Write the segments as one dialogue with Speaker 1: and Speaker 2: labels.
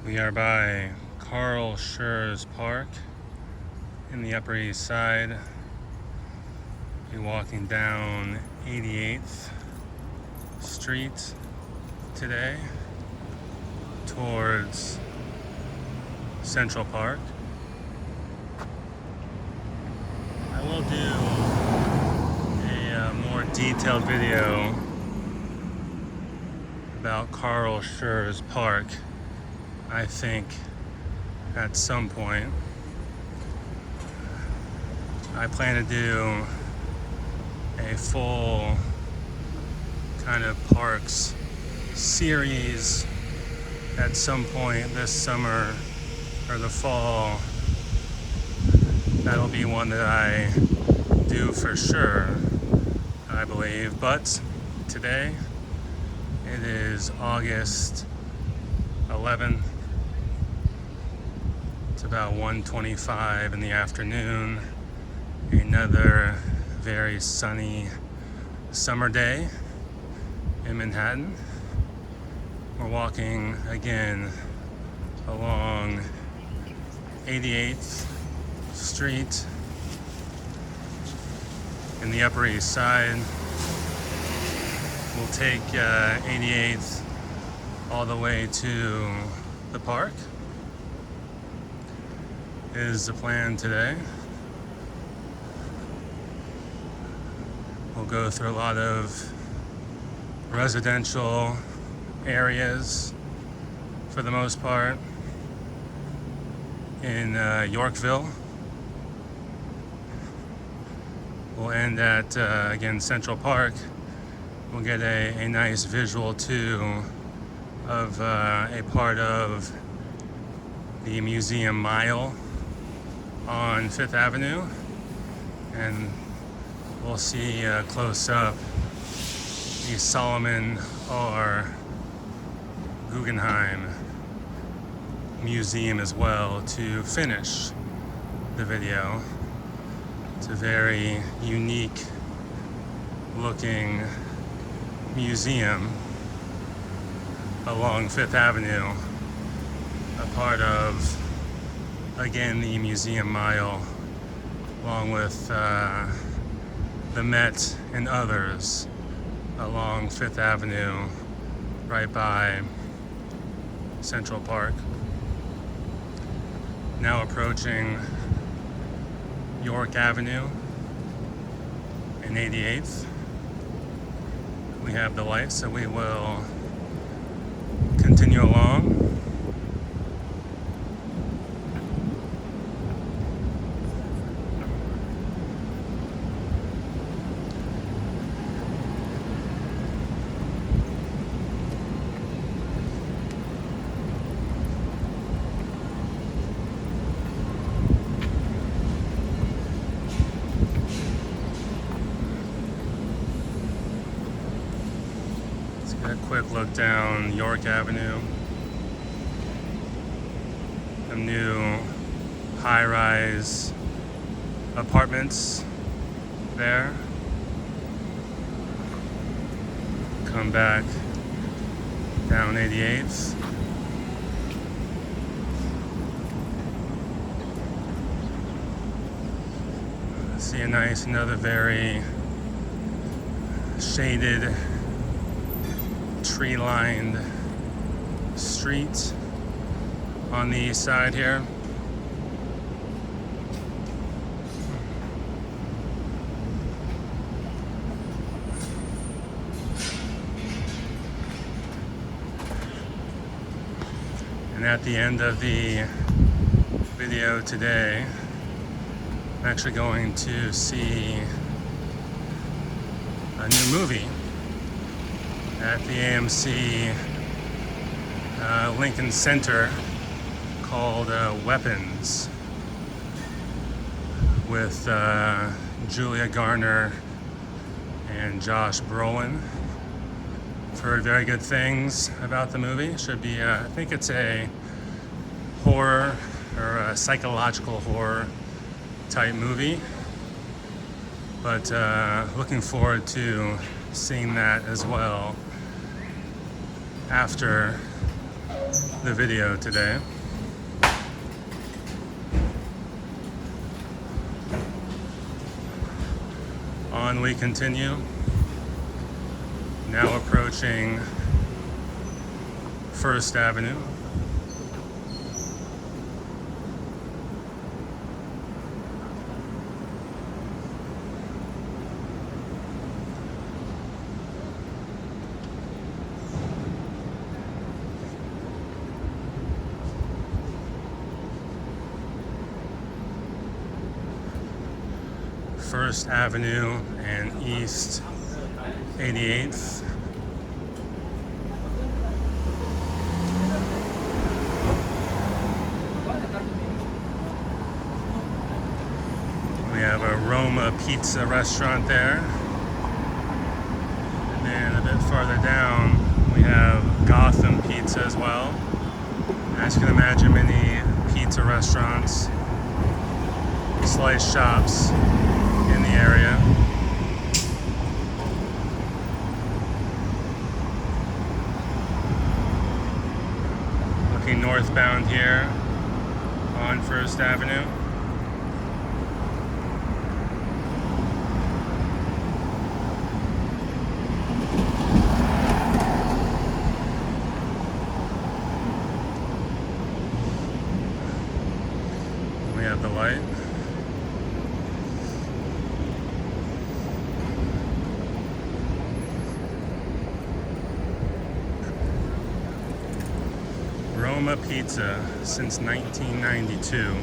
Speaker 1: We are by Carl Schurz Park in the Upper East Side. We're walking down 88th Street today towards Central Park. I will do a more detailed video about Carl Schurz Park, I think, at some point. I plan to do a full kind of parks series at some point this summer or the fall. That'll be one that I do for sure, I believe. But today, it is August 11th. It's about 1:25 in the afternoon. Another very sunny summer day in Manhattan. We're walking again along 88th Street in the Upper East Side. We'll take 88th all the way to the park is the plan today. We'll go through a lot of residential areas for the most part in Yorkville. We'll end at, again, Central Park. We'll get a nice visual too of a part of the Museum Mile on Fifth Avenue, and we'll see close up the Solomon R. Guggenheim Museum as well to finish the video. It's a very unique looking museum along Fifth Avenue, a part of, again, the Museum Mile, along with the Met and others along Fifth Avenue, right by Central Park. Now approaching York Avenue and 88th. We have the lights, so we will continue along. A quick look down York Avenue. Some new high-rise apartments there. Come back down 88th. See another very shaded, tree-lined street on the east side here. And at the end of the video today, I'm actually going to see a new movie at the AMC Lincoln Center called Weapons, with Julia Garner and Josh Brolin. I've heard very good things about the movie. It should be, I think it's a horror or a psychological horror type movie, but looking forward to seeing that as well after the video today. On we continue, now approaching First Avenue. First Avenue and East 88th. We have a Roma Pizza restaurant there. And then a bit farther down, we have Gotham Pizza as well. As you can imagine, many pizza restaurants, slice shops in the area. Looking northbound here on First Avenue. We have the light. Roma Pizza since 1992.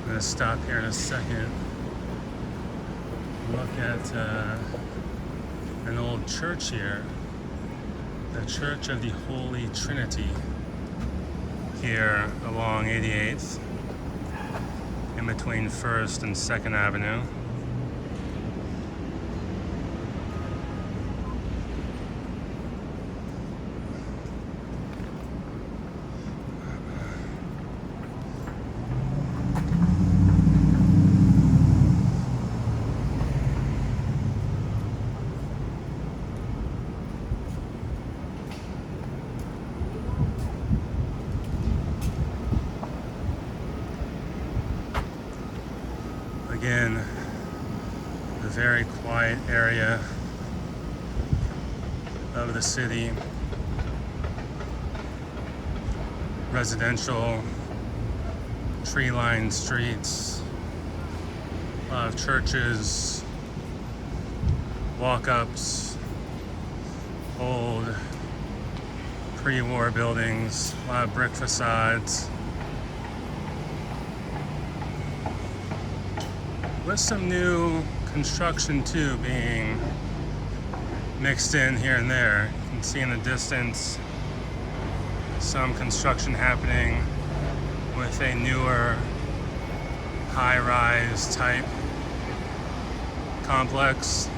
Speaker 1: I'm going to stop here in a second, look at an old church here, the Church of the Holy Trinity here along 88th, in between 1st and 2nd Avenue. Again, a very quiet area of the city. Residential, tree-lined streets, a lot of churches, walk-ups, old pre-war buildings, a lot of brick facades. With some new construction too being mixed in here and there. You can see in the distance some construction happening with a newer high-rise type complex.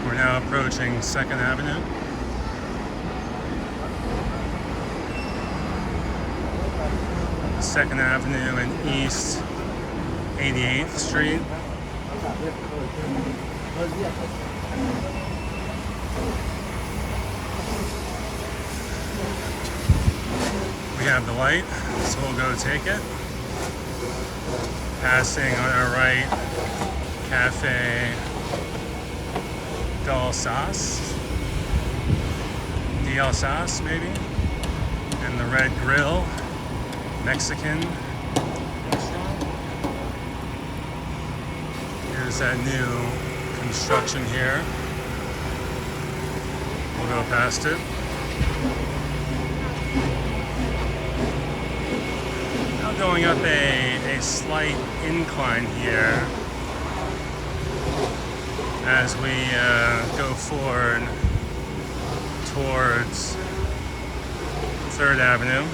Speaker 1: We're now approaching 2nd Avenue. Second Avenue and East 88th Street. We have the light, so we'll go take it. Passing on our right, Cafe D'Alsace, D'Alsace maybe, and the Red Grill, Mexican restaurant. Here's that new construction here. We'll go past it. going up a slight incline here as we go forward towards 3rd Avenue.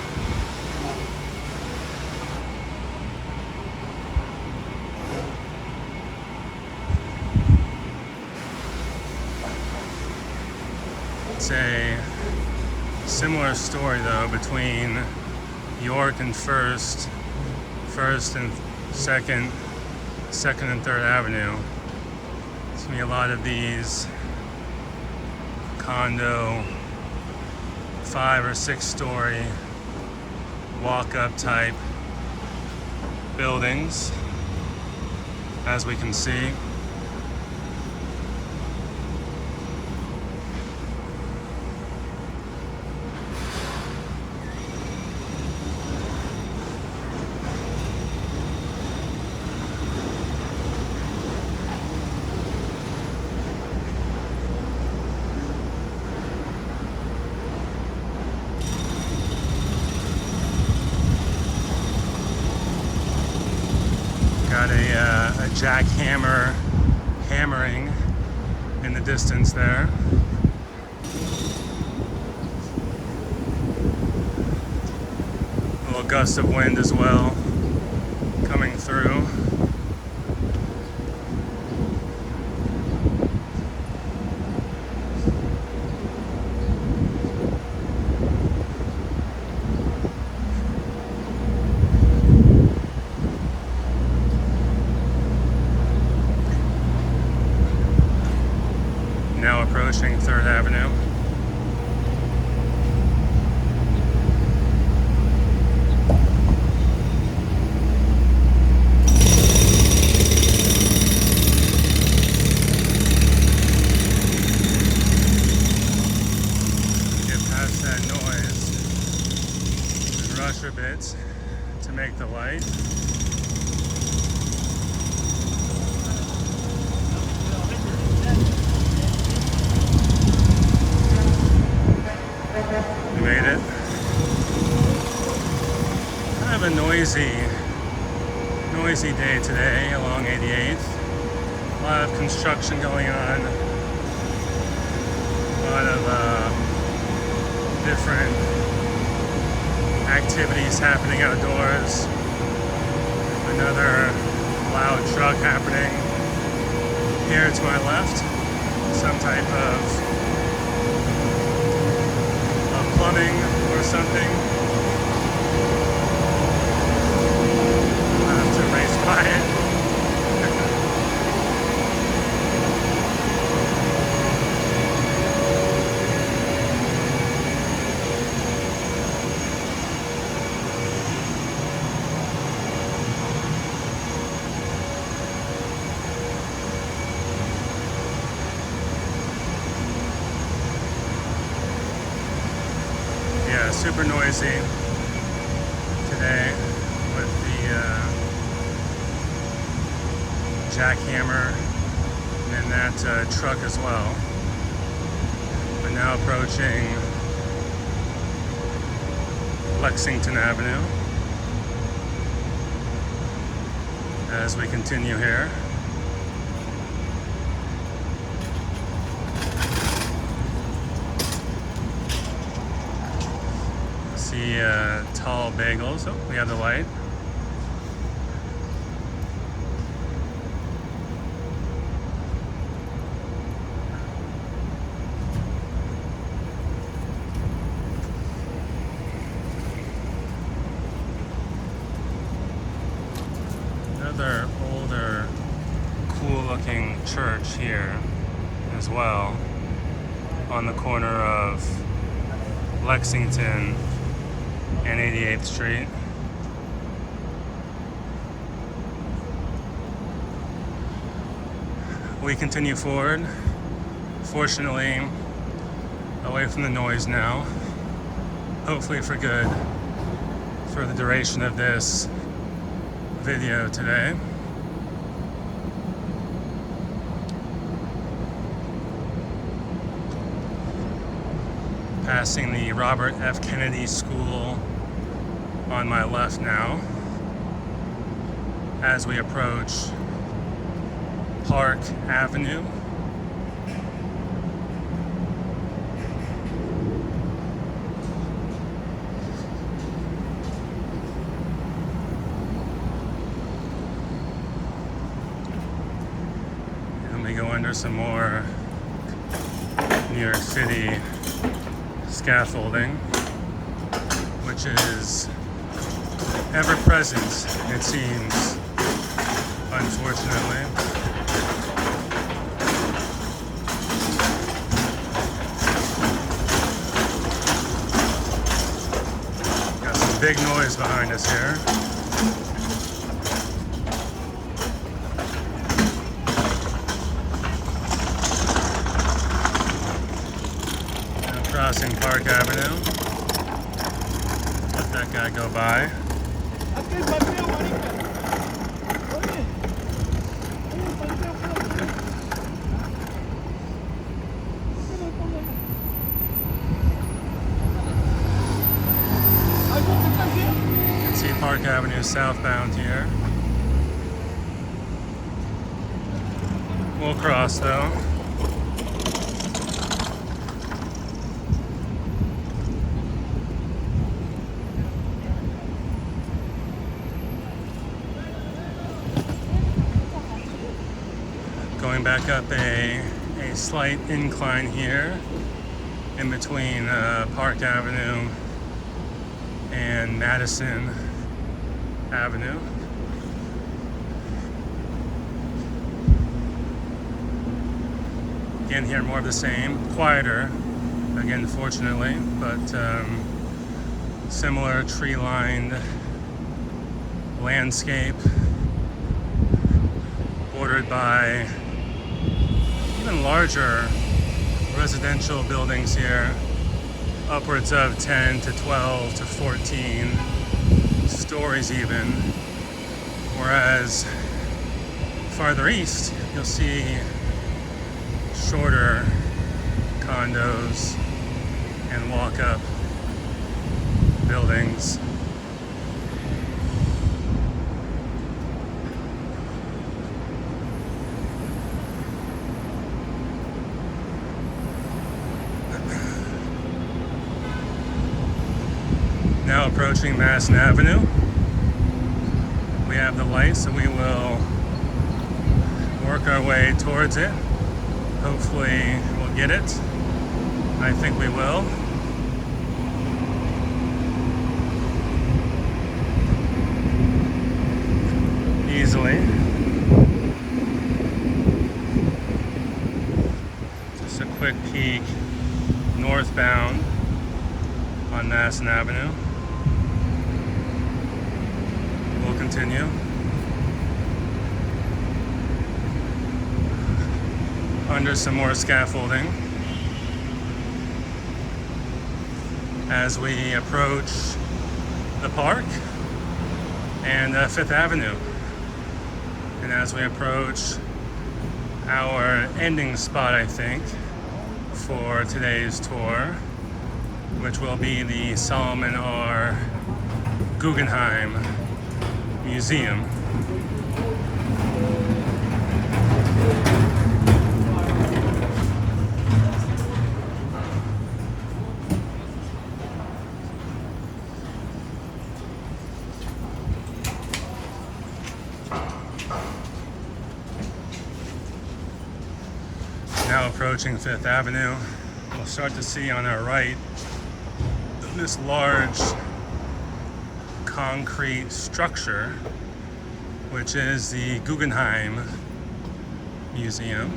Speaker 1: It's a similar story though between York and First and Second and 3rd Avenue. There's gonna be a lot of these condo 5 or 6 story walk-up type buildings, as we can see. Got a jackhammer hammering in the distance there. A little gust of wind as well coming through. Now approaching 3rd Avenue. Get past that noise and rush a bit to make the light. We made it. Kind of a noisy day today along 88th. A lot of construction going on. A lot of different activities happening outdoors. Another loud truck happening here to my left. Some type of plumbing or something. I'll have to race by it. Yeah, super noisy today with the jackhammer and then that truck as well. We're now approaching Lexington Avenue as we continue here. See tall bagels. Oh, we have the light. Another older, cool-looking church here as well, on the corner of Lexington and 88th Street. We continue forward, fortunately away from the noise now, hopefully for good, for the duration of this video today. Passing the Robert F. Kennedy School on my left now. as we approach Park Avenue. And we go under some more New York City scaffolding, which is ever present, it seems, unfortunately. Got some big noise behind us here. Now crossing Park Avenue. Let that guy go by. You can see Park Avenue southbound here. We'll cross though. Going back up a slight incline here in between Park Avenue and Madison Avenue. Again here more of the same, quieter, again fortunately, but similar tree-lined landscape bordered by even larger residential buildings here, upwards of 10 to 12 to 14 stories even, whereas farther east you'll see shorter condos and walk-up buildings. Now approaching Madison Avenue. We have the light, so we will work our way towards it. Hopefully we'll get it. I think we will. Easily. Just a quick peek northbound on Madison Avenue. We'll continue. Under some more scaffolding as we approach the park and Fifth Avenue. And as we approach our ending spot, I think, for today's tour, which will be the Solomon R. Guggenheim Museum. Now approaching Fifth Avenue, we'll start to see on our right this large concrete structure, which is the Guggenheim Museum.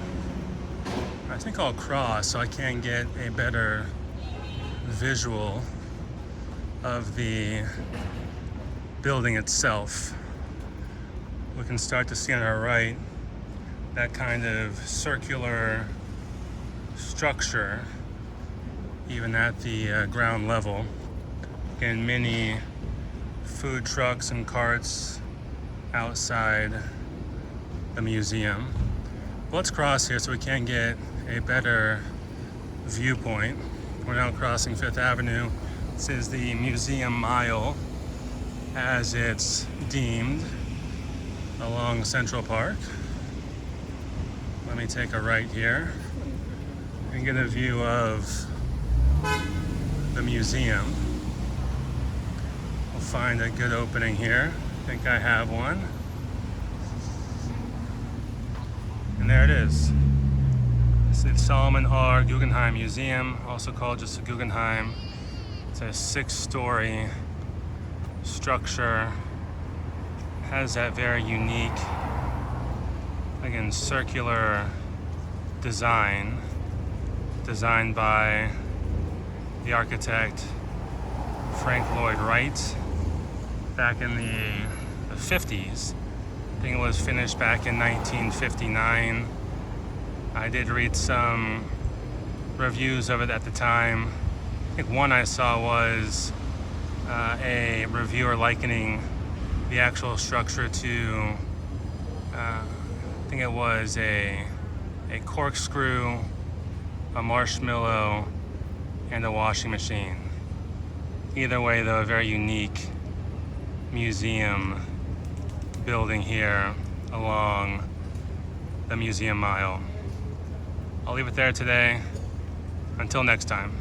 Speaker 1: I think I'll cross so I can get a better visual of the building itself. We can start to see on our right that kind of circular structure, even at the ground level, and many food trucks and carts outside the museum. Let's cross here so we can get a better viewpoint. We're now crossing Fifth Avenue. This is the Museum Mile, as it's deemed. along Central Park. Let me take a right here and get a view of the museum. We'll find a good opening here. I think I have one. And there it is. It's Solomon R. Guggenheim Museum, also called just the Guggenheim. It's a 6-story structure. Has that very unique, again, circular design, designed by the architect Frank Lloyd Wright back in the 50s. I think it was finished back in 1959. I did read some reviews of it at the time. I think one I saw was a reviewer likening the actual structure to, I think it was a corkscrew, a marshmallow, and a washing machine. Either way, though, a very unique museum building here along the Museum Mile. I'll leave it there today. Until next time.